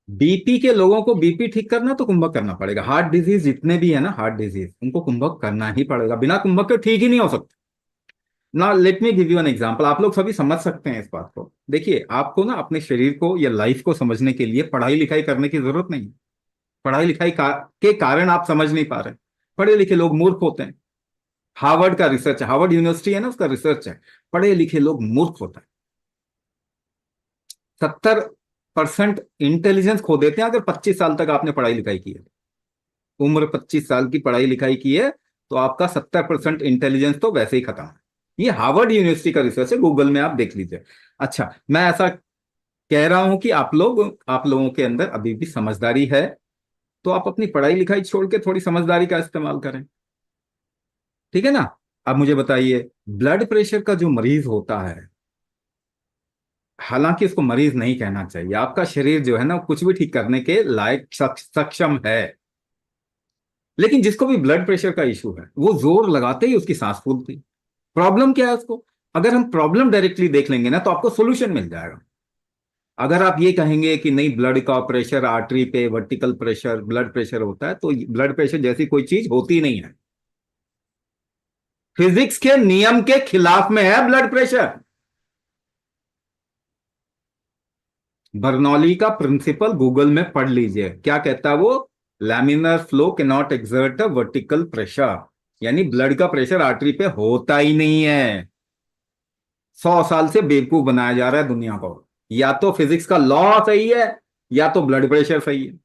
BP के लोगों को बीपी ठीक करना तो कुंभक करना पड़ेगा। हार्ट डिजीज जितने भी है ना, हार्ट डिजीज, उनको कुंभक करना ही पड़ेगा, बिना कुंभक के ठीक ही नहीं हो सकता ना। Let me give you an example, आप लोग सभी समझ सकते हैं इस बात को। देखिए, आपको ना अपने शरीर को या लाइफ को समझने के लिए पढ़ाई लिखाई करने की जरूरत नहीं। पढ़ाई लिखाई के कारण आप समझ नहीं पा रहे। पढ़े लिखे लोग मूर्ख होते हैं। हार्वर्ड का रिसर्च है, हार्वर्ड यूनिवर्सिटी है ना, उसका रिसर्च है, पढ़े लिखे लोग मूर्ख होते हैं। 70% इंटेलिजेंस खो देते हैं अगर 25 साल तक आपने पढ़ाई लिखाई की है। उम्र 25 साल की पढ़ाई लिखाई की है तो आपका 70% इंटेलिजेंस तो वैसे ही खत्म है। ये हार्वर्ड यूनिवर्सिटी का रिसर्च है, गूगल में आप देख लीजिए। अच्छा, मैं ऐसा कह रहा हूं कि आप लोगों के अंदर अभी भी समझदारी है, तो आप अपनी पढ़ाई लिखाई छोड़ के थोड़ी समझदारी का इस्तेमाल करें। ठीक है ना। अब मुझे बताइए, ब्लड प्रेशर का जो मरीज होता है, हालांकि इसको मरीज नहीं कहना चाहिए, आपका शरीर जो है ना कुछ भी ठीक करने के लायक सक्षम है। लेकिन जिसको भी ब्लड प्रेशर का इशू है, वो जोर लगाते ही उसकी सांस फूलती। प्रॉब्लम क्या है उसको? अगर हम प्रॉब्लम डायरेक्टली देख लेंगे ना तो आपको सोल्यूशन मिल जाएगा। अगर आप ये कहेंगे कि नहीं, ब्लड का प्रेशर आर्टरी पे वर्टिकल प्रेशर ब्लड प्रेशर होता है, तो ब्लड प्रेशर जैसी कोई चीज होती नहीं है। फिजिक्स के नियम के खिलाफ में है ब्लड प्रेशर। बर्नौली का प्रिंसिपल गूगल में पढ़ लीजिए, क्या कहता है वो? Laminar flow can not exert a vertical pressure, यानी ब्लड का प्रेशर आर्टरी पे होता ही नहीं है। 100 साल से बेवकूफ बनाया जा रहा है दुनिया को। या तो फिजिक्स का लॉ सही है, या तो ब्लड प्रेशर सही है।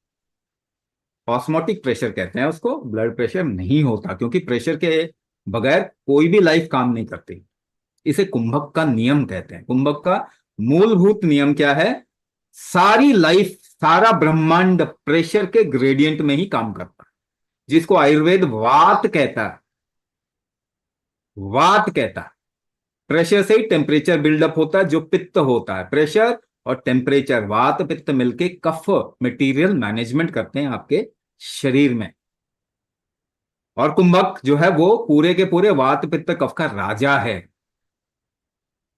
ऑस्मोटिक प्रेशर कहते हैं उसको, ब्लड प्रेशर नहीं होता, क्योंकि प्रेशर के बगैर कोई भी लाइफ काम नहीं करती। इसे कुंभक का नियम कहते हैं। कुंभक का मूलभूत नियम क्या है? सारी लाइफ, सारा ब्रह्मांड प्रेशर के ग्रेडियंट में ही काम करता है, जिसको आयुर्वेद वात कहता है। वात कहता है। प्रेशर से ही टेम्परेचर बिल्डअप होता है, जो पित्त होता है। प्रेशर और टेम्परेचर, वात पित्त मिलके कफ मटेरियल मैनेजमेंट करते हैं आपके शरीर में। और कुंभक जो है वो पूरे के पूरे वात पित्त कफ का राजा है।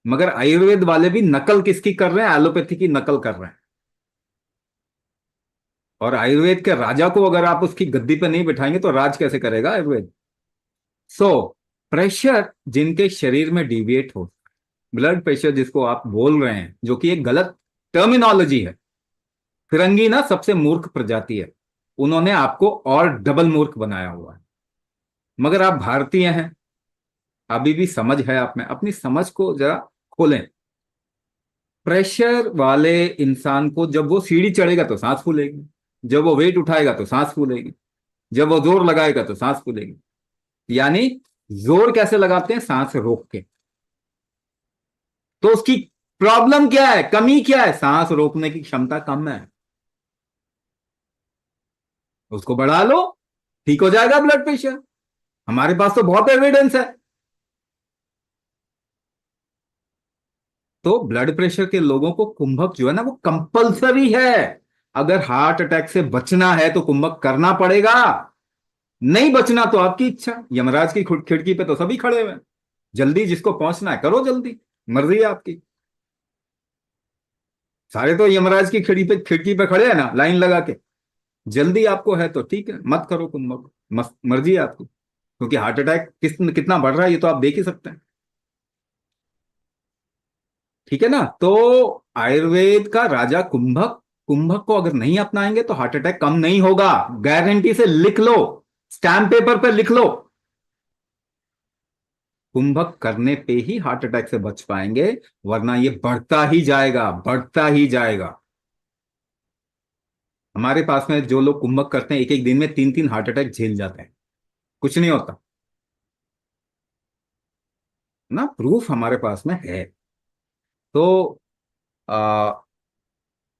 मगर आयुर्वेद वाले भी नकल किसकी कर रहे हैं? एलोपैथी की नकल कर रहे हैं। और आयुर्वेद के राजा को अगर आप उसकी गद्दी पर नहीं बिठाएंगे तो राज कैसे करेगा आयुर्वेद? सो प्रेशर जिनके शरीर में डिविएट हो, ब्लड प्रेशर जिसको आप बोल रहे हैं, जो कि एक गलत टर्मिनोलॉजी है। फिरंगी ना सबसे मूर्ख प्रजाति है, उन्होंने आपको और डबल मूर्ख बनाया हुआ है। मगर आप भारतीय हैं, अभी भी समझ है आप में, अपनी समझ को जरा खोलें। प्रेशर वाले इंसान को जब वो सीढ़ी चढ़ेगा तो सांस फूलेगी, जब वो वेट उठाएगा तो सांस फूलेगी, जब वो जोर लगाएगा तो सांस फूलेगी। यानी जोर कैसे लगाते हैं? सांस रोक के। तो उसकी प्रॉब्लम क्या है, कमी क्या है? सांस रोकने की क्षमता कम है। उसको बढ़ा लो, ठीक हो जाएगा ब्लड प्रेशर। हमारे पास तो बहुत एविडेंस है। तो ब्लड प्रेशर के लोगों को कुंभक जो है ना वो कंपलसरी है। अगर हार्ट अटैक से बचना है तो कुंभक करना पड़ेगा। नहीं बचना तो आपकी इच्छा, यमराज की खिड़की पे तो सभी खड़े हुए हैं। जल्दी जिसको पहुंचना है करो जल्दी, मर्जी है आपकी। सारे तो यमराज की खिड़की पे खड़े हैं ना, लाइन लगा के। जल्दी आपको है तो ठीक है, मत करो कुंभक, मर्जी है आपकी। क्योंकि हार्ट अटैक कितना बढ़ रहा है ये तो आप देख ही सकते हैं। ठीक है ना। तो आयुर्वेद का राजा कुंभक, कुंभक को अगर नहीं अपनाएंगे तो हार्ट अटैक कम नहीं होगा। गारंटी से लिख लो, स्टैम्प पेपर पर लिख लो। कुंभक करने पे ही हार्ट अटैक से बच पाएंगे, वरना ये बढ़ता ही जाएगा, बढ़ता ही जाएगा। हमारे पास में जो लोग कुंभक करते हैं एक एक दिन में 3 3 हार्ट अटैक झेल जाते हैं, कुछ नहीं होता ना। प्रूफ हमारे पास में है। तो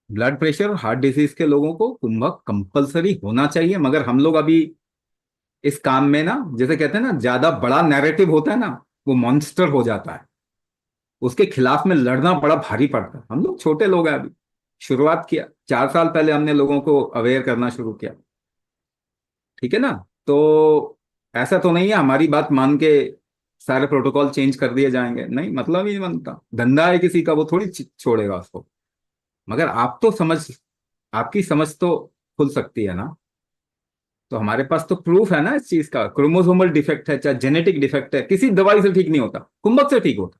ब्लड प्रेशर और हार्ट डिजीज के लोगों को कुंभक कंपलसरी होना चाहिए। मगर हम लोग अभी इस काम में ना, जैसे कहते हैं ना, ज्यादा बड़ा नैरेटिव होता है ना, वो मॉन्स्टर हो जाता है। उसके खिलाफ में लड़ना बड़ा भारी पड़ता है। हम लोग छोटे लोग हैं, अभी शुरुआत किया, 4 साल पहले हमने लोगों को अवेयर करना शुरू किया। ठीक है ना। तो ऐसा तो नहीं है हमारी बात मान के सारे प्रोटोकॉल चेंज कर दिए जाएंगे, नहीं, मतलब ही नहीं बनता। धंधा है किसी का, वो थोड़ी छोड़ेगा उसको। मगर आप तो समझ आपकी समझ तो खुल सकती है ना। तो हमारे पास तो प्रूफ है ना इस चीज का, क्रोमोसोमल डिफेक्ट है चाहे जेनेटिक डिफेक्ट है, किसी दवाई से ठीक नहीं होता, कुंभक से ठीक होता।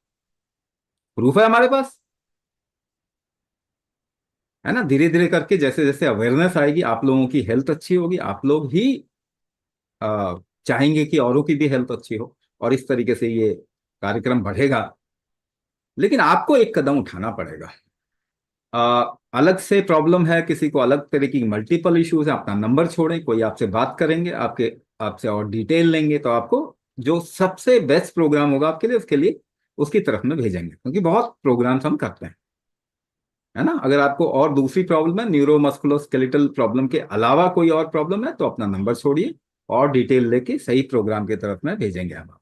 प्रूफ है हमारे पास, है ना। धीरे धीरे करके जैसे जैसे अवेयरनेस आएगी, आप लोगों की हेल्थ अच्छी होगी, आप लोग ही चाहेंगे कि औरों की भी हेल्थ अच्छी हो, और इस तरीके से ये कार्यक्रम बढ़ेगा। लेकिन आपको एक कदम उठाना पड़ेगा। अलग से प्रॉब्लम है, किसी को अलग तरह की मल्टीपल इश्यूज है, अपना नंबर छोड़ें, कोई आपसे बात करेंगे, आपके आपसे और डिटेल लेंगे, तो आपको जो सबसे बेस्ट प्रोग्राम होगा आपके लिए, उसके लिए उसकी तरफ में भेजेंगे, क्योंकि बहुत प्रोग्राम्स हम करते हैं, है ना। अगर आपको और दूसरी प्रॉब्लम है, न्यूरोमस्कुलोस्केलेटल प्रॉब्लम के अलावा कोई और प्रॉब्लम है, तो अपना नंबर छोड़िए और डिटेल लेके सही प्रोग्राम की तरफ में भेजेंगे हम।